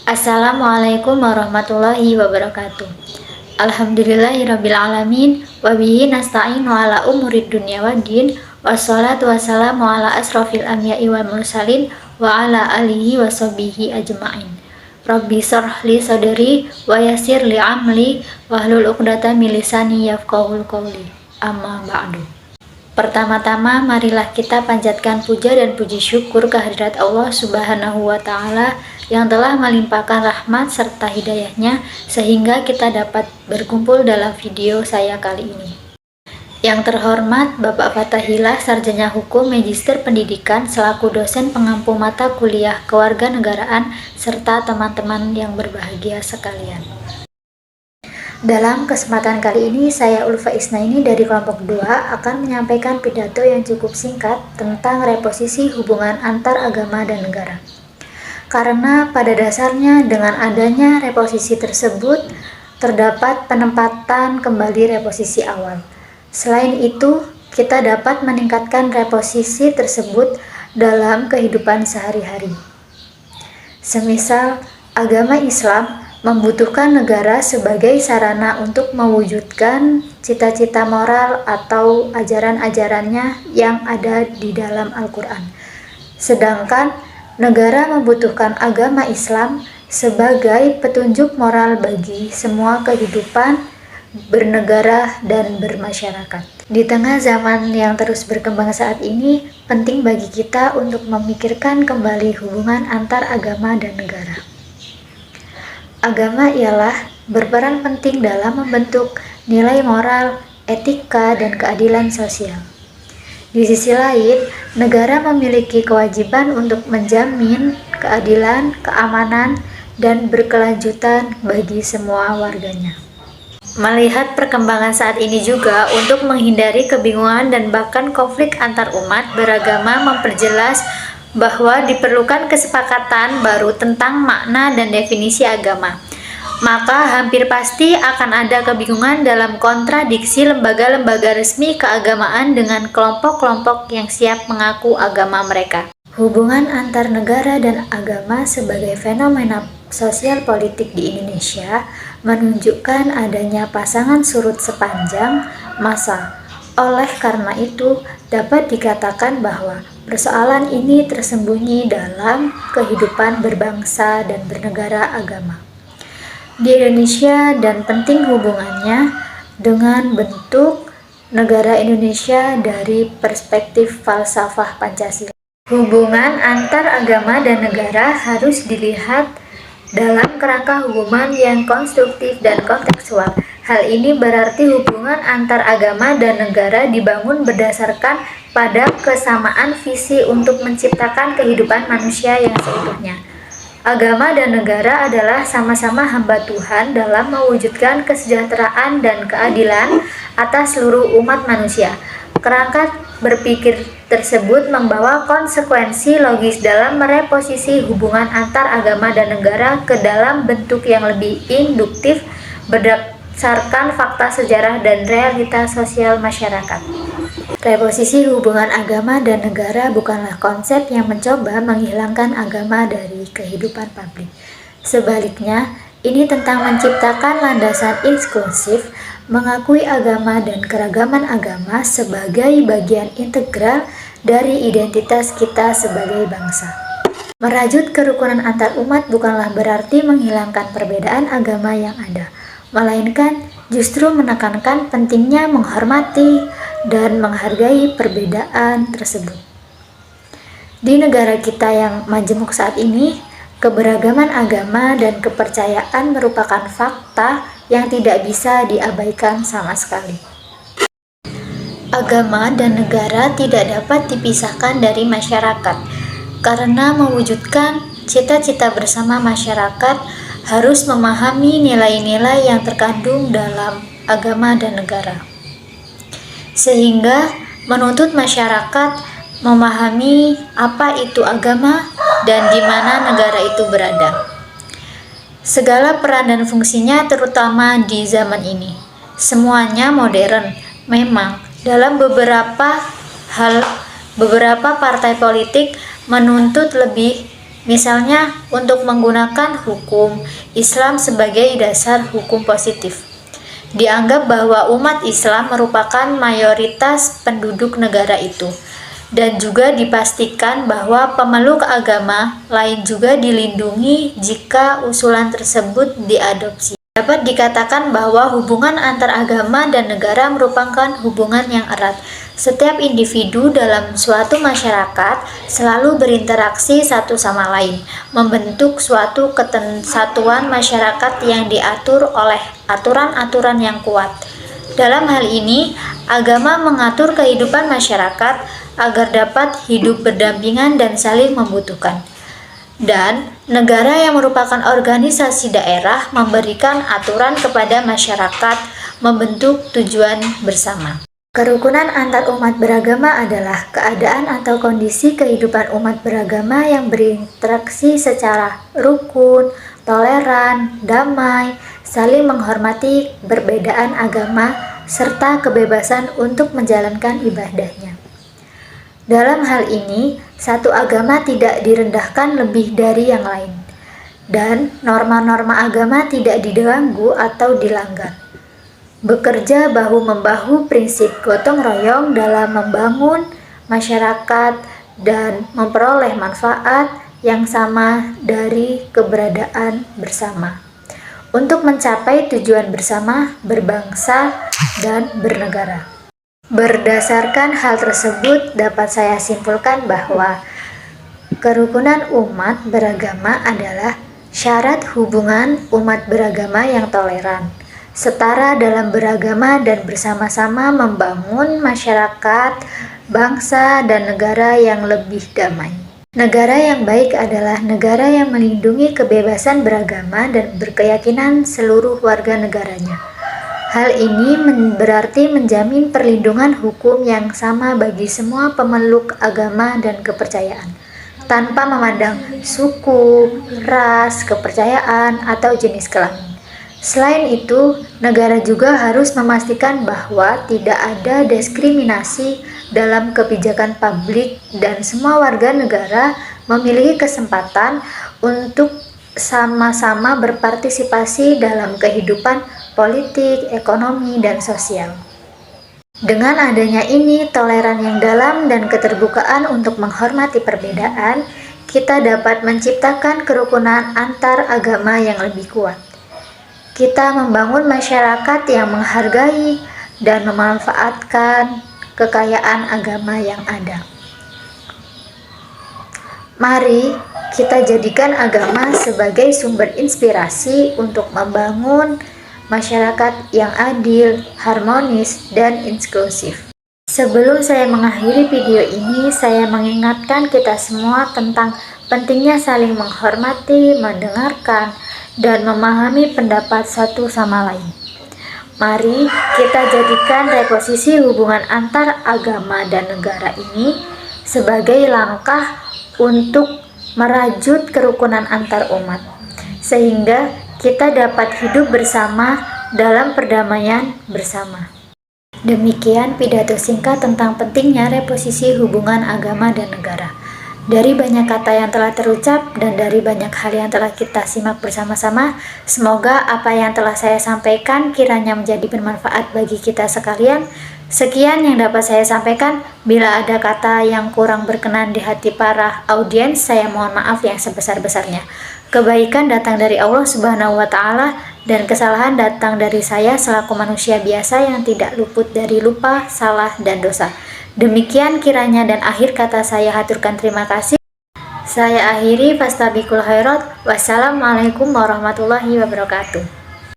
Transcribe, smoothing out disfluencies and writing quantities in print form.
Assalamualaikum warahmatullahi wabarakatuh. Alhamdulillahirrabbilalamin. Wabihi nasta'in wa ala umurid dunya waddin. Wassalatu wassalamu ala asrafil anbiya'i wal mursalin wa ala alihi wa sahbihi ajma'in. Rabbi shrah li sadri wa yassir li amli wahlul 'uqdatam min lisani yafqahul qawli. Amma ba'du. Pertama-tama, marilah kita panjatkan puja dan puji syukur kehadirat Allah Subhanahu wa Ta'ala yang telah melimpahkan rahmat serta hidayahnya sehingga kita dapat berkumpul dalam video saya kali ini. Yang terhormat Bapak Fatahillah, Sarjana Hukum Magister Pendidikan selaku dosen pengampu mata kuliah kewarganegaraan serta teman-teman yang berbahagia sekalian. Dalam kesempatan kali ini, saya Ulfa Isnaini dari kelompok 2 akan menyampaikan pidato yang cukup singkat tentang reposisi hubungan antar agama dan negara. Karena pada dasarnya dengan adanya reposisi tersebut, terdapat penempatan kembali reposisi awal. Selain itu, kita dapat meningkatkan reposisi tersebut dalam kehidupan sehari-hari. Semisal, agama Islam membutuhkan negara sebagai sarana untuk mewujudkan cita-cita moral atau ajaran-ajarannya yang ada di dalam Al-Quran. Sedangkan negara membutuhkan agama Islam sebagai petunjuk moral bagi semua kehidupan bernegara dan bermasyarakat. Di tengah zaman yang terus berkembang saat ini, penting bagi kita untuk memikirkan kembali hubungan antar agama dan negara. Agama ialah berperan penting dalam membentuk nilai moral, etika, dan keadilan sosial. Di sisi lain, negara memiliki kewajiban untuk menjamin keadilan, keamanan, dan berkelanjutan bagi semua warganya. Melihat perkembangan saat ini juga, untuk menghindari kebingungan dan bahkan konflik antar umat beragama, memperjelas bahwa diperlukan kesepakatan baru tentang makna dan definisi agama. Maka hampir pasti akan ada kebingungan dalam kontradiksi lembaga-lembaga resmi keagamaan dengan kelompok-kelompok yang siap mengaku agama mereka. Hubungan antar negara dan agama sebagai fenomena sosial politik di Indonesia menunjukkan adanya pasangan surut sepanjang masa. Oleh karena itu, dapat dikatakan bahwa persoalan ini tersembunyi dalam kehidupan berbangsa dan bernegara agama di Indonesia dan penting hubungannya dengan bentuk negara Indonesia dari perspektif falsafah Pancasila. Hubungan antar agama dan negara harus dilihat dalam kerangka hubungan yang konstruktif dan kontekstual. Hal ini berarti hubungan antar agama dan negara dibangun berdasarkan pada kesamaan visi untuk menciptakan kehidupan manusia yang seutuhnya. Agama dan negara adalah sama-sama hamba Tuhan dalam mewujudkan kesejahteraan dan keadilan atas seluruh umat manusia. Kerangka berpikir tersebut membawa konsekuensi logis dalam mereposisi hubungan antar agama dan negara ke dalam bentuk yang lebih induktif berdasarkan fakta sejarah dan realitas sosial masyarakat. Reposisi hubungan agama dan negara bukanlah konsep yang mencoba menghilangkan agama dari kehidupan publik. Sebaliknya, ini tentang menciptakan landasan inklusif, mengakui agama dan keragaman agama sebagai bagian integral dari identitas kita sebagai bangsa. Merajut kerukunan antar umat bukanlah berarti menghilangkan perbedaan agama yang ada, melainkan justru menekankan pentingnya menghormati dan menghargai perbedaan tersebut. Di negara kita yang majemuk saat ini, keberagaman agama dan kepercayaan merupakan fakta yang tidak bisa diabaikan sama sekali. Agama dan negara tidak dapat dipisahkan dari masyarakat, karena mewujudkan cita-cita bersama masyarakat harus memahami nilai-nilai yang terkandung dalam agama dan negara, sehingga menuntut masyarakat memahami apa itu agama dan di mana negara itu berada. Segala peran dan fungsinya terutama di zaman ini, semuanya modern. Memang dalam beberapa hal, beberapa partai politik menuntut lebih Misalnya, untuk menggunakan hukum Islam sebagai dasar hukum positif. Dianggap bahwa umat Islam merupakan mayoritas penduduk negara itu, dan juga dipastikan bahwa pemeluk agama lain juga dilindungi jika usulan tersebut diadopsi. Dapat dikatakan bahwa hubungan antar agama dan negara merupakan hubungan yang erat. Setiap individu dalam suatu masyarakat selalu berinteraksi satu sama lain, membentuk suatu kesatuan masyarakat yang diatur oleh aturan-aturan yang kuat. Dalam hal ini, agama mengatur kehidupan masyarakat agar dapat hidup berdampingan dan saling membutuhkan. Dan negara yang merupakan organisasi daerah memberikan aturan kepada masyarakat, membentuk tujuan bersama. Kerukunan antar umat beragama adalah keadaan atau kondisi kehidupan umat beragama yang berinteraksi secara rukun, toleran, damai, saling menghormati perbedaan agama, serta kebebasan untuk menjalankan ibadahnya. Dalam hal ini, satu agama tidak direndahkan lebih dari yang lain, dan norma-norma agama tidak diganggu atau dilanggar. Bekerja bahu-membahu prinsip gotong royong dalam membangun masyarakat dan memperoleh manfaat yang sama dari keberadaan bersama untuk mencapai tujuan bersama berbangsa dan bernegara. Berdasarkan hal tersebut, dapat saya simpulkan bahwa kerukunan umat beragama adalah syarat hubungan umat beragama yang toleran, setara dalam beragama dan bersama-sama membangun masyarakat, bangsa, dan negara yang lebih damai. Negara yang baik adalah negara yang melindungi kebebasan beragama dan berkeyakinan seluruh warga negaranya. Hal ini berarti menjamin perlindungan hukum yang sama bagi semua pemeluk agama dan kepercayaan, tanpa memandang suku, ras, kepercayaan, atau jenis kelamin. Selain itu, negara juga harus memastikan bahwa tidak ada diskriminasi dalam kebijakan publik dan semua warga negara memiliki kesempatan untuk sama-sama berpartisipasi dalam kehidupan politik, ekonomi, dan sosial. Dengan adanya ini, toleran yang dalam dan keterbukaan untuk menghormati perbedaan, kita dapat menciptakan kerukunan antar agama yang lebih kuat. Kita membangun masyarakat yang menghargai dan memanfaatkan kekayaan agama yang ada. Mari kita jadikan agama sebagai sumber inspirasi untuk membangun masyarakat yang adil, harmonis, dan inklusif. Sebelum saya mengakhiri video ini, saya mengingatkan kita semua tentang pentingnya saling menghormati, mendengarkan, dan memahami pendapat satu sama lain. Mari kita jadikan reposisi hubungan antar agama dan negara ini sebagai langkah untuk merajut kerukunan antar umat, sehingga kita dapat hidup bersama dalam perdamaian bersama. Demikian pidato singkat tentang pentingnya reposisi hubungan agama dan negara. Dari banyak kata yang telah terucap dan dari banyak hal yang telah kita simak bersama-sama, semoga apa yang telah saya sampaikan kiranya menjadi bermanfaat bagi kita sekalian. Sekian yang dapat saya sampaikan. Bila ada kata yang kurang berkenan di hati para audiens, saya mohon maaf yang sebesar-besarnya. Kebaikan datang dari Allah Subhanahu wa Ta'ala, dan kesalahan datang dari saya selaku manusia biasa yang tidak luput dari lupa, salah, dan dosa. Demikian kiranya, dan akhir kata saya haturkan terima kasih. Saya akhiri, fastabiqul khairat. Wassalamualaikum warahmatullahi wabarakatuh.